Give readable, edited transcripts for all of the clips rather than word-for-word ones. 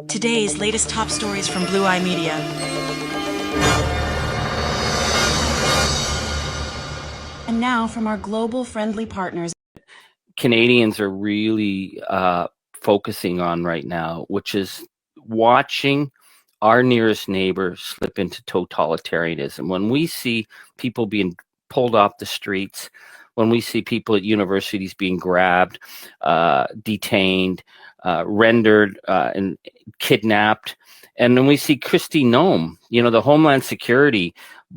Today's latest top stories from Blue Eye Media. And now from our global friendly partners. Canadians are really focusing on right now, which is watching our nearest neighbor slip into totalitarianism. When we see people being pulled off the streets, when we see people at universities being grabbed, detained, rendered, and kidnapped, and then we see Kristi Noem, the Homeland Security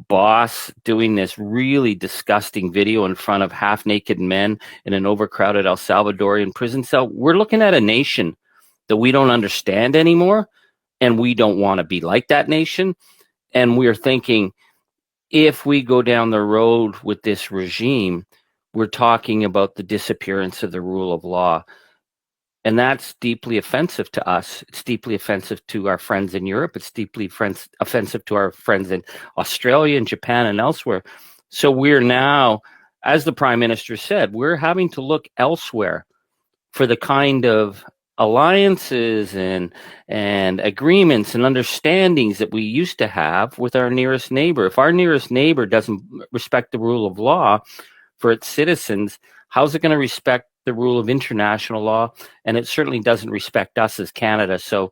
boss, doing this really disgusting video in front of half-naked men in an overcrowded El Salvadorian prison cell. We're looking at a nation that we don't understand anymore, and we don't want to be like that nation. And we're thinking, if we go down the road with this regime, we're talking about the disappearance of the rule of law. And that's deeply offensive to us. It's deeply offensive to our friends in Europe. It's deeply offensive to our friends in Australia and Japan and elsewhere. So we're now, as the Prime Minister said, we're having to look elsewhere for the kind of alliances and agreements and understandings that we used to have with our nearest neighbor. If our nearest neighbor doesn't respect the rule of law for its citizens, how's it going to respect the rule of international law? And it certainly doesn't respect us as Canada. So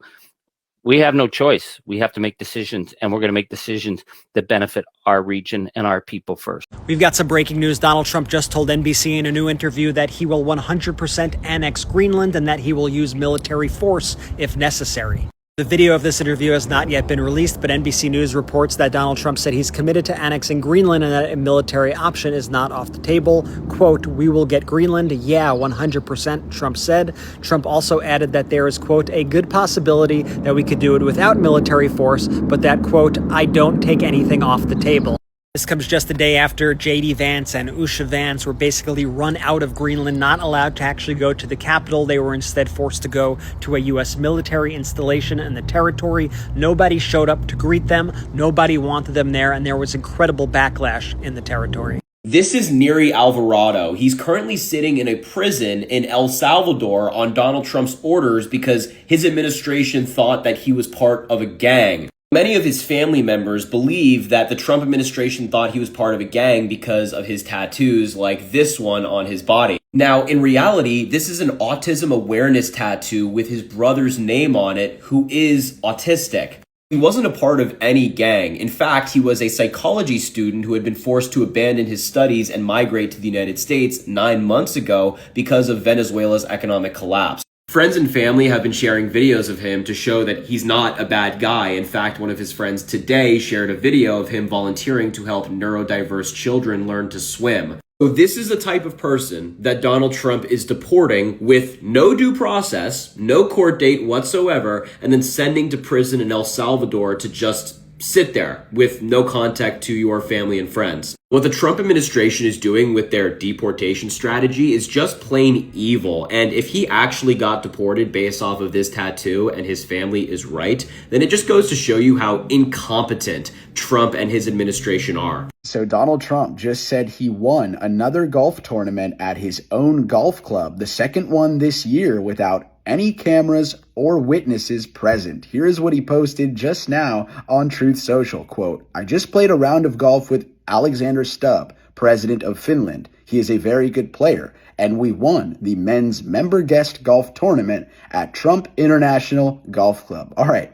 we have no choice. We have to make decisions, and we're going to make decisions that benefit our region and our people first. We've got some breaking news. Donald Trump just told NBC in a new interview that he will 100% annex Greenland and that he will use military force if necessary. The video of this interview has not yet been released, but NBC News reports that Donald Trump said he's committed to annexing Greenland and that a military option is not off the table. Quote, "We will get Greenland. Yeah, 100%, Trump said. Trump also added that there is, quote, "a good possibility that we could do it without military force, but that, quote, I don't take anything off the table." This comes just a day after J.D. Vance and Usha Vance were basically run out of Greenland, not allowed to actually go to the capital. They were instead forced to go to a U.S. military installation in the territory. Nobody showed up to greet them. Nobody wanted them there, and there was incredible backlash in the territory. This is Neri Alvarado. He's currently sitting in a prison in El Salvador on Donald Trump's orders because his administration thought that he was part of a gang. Many of his family members believe that the Trump administration thought he was part of a gang because of his tattoos, like this one on his body. Now, in reality, this is an autism awareness tattoo with his brother's name on it, who is autistic. He wasn't a part of any gang. In fact, he was a psychology student who had been forced to abandon his studies and migrate to the United States 9 months ago because of Venezuela's economic collapse. Friends and family have been sharing videos of him to show that he's not a bad guy. In fact, one of his friends today shared a video of him volunteering to help neurodiverse children learn to swim. So this is the type of person that Donald Trump is deporting with no due process, no court date whatsoever, and then sending to prison in El Salvador to just sit there with no contact to your family and friends. What the Trump administration is doing with their deportation strategy is just plain evil. And if he actually got deported based off of this tattoo and his family is right, then it just goes to show you how incompetent Trump and his administration are. So Donald Trump just said he won another golf tournament at his own golf club, the second one this year, without any cameras or witnesses present. Here is what he posted just now on Truth Social. Quote, "I just played a round of golf with Alexander Stubb, president of Finland. He is a very good player, and we won the men's member guest golf tournament at Trump International Golf Club." All right,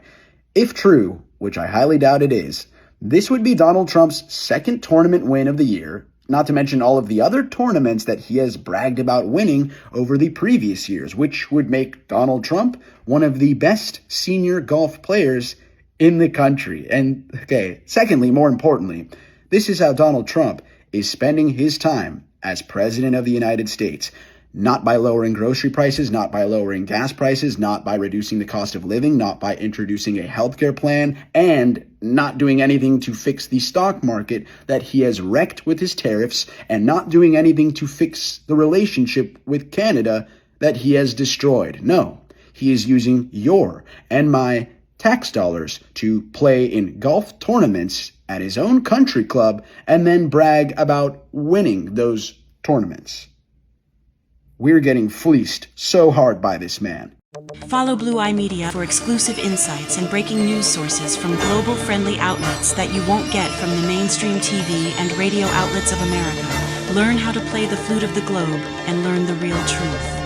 if true, which I highly doubt it is, this would be Donald Trump's second tournament win of the year, not to mention all of the other tournaments that he has bragged about winning over the previous years, which would make Donald Trump one of the best senior golf players in the country. And okay, secondly, more importantly, this is how Donald Trump is spending his time as president of the United States. Not by lowering grocery prices, not by lowering gas prices, not by reducing the cost of living, not by introducing a healthcare plan, and not doing anything to fix the stock market that he has wrecked with his tariffs, and not doing anything to fix the relationship with Canada that he has destroyed. No, he is using your and my tax dollars to play in golf tournaments at his own country club and then brag about winning those tournaments. We're getting fleeced so hard by this man. Follow Blue Eye Media for exclusive insights and breaking news sources from global-friendly outlets that you won't get from the mainstream TV and radio outlets of America. Learn how to play the flute of the globe and learn the real truth.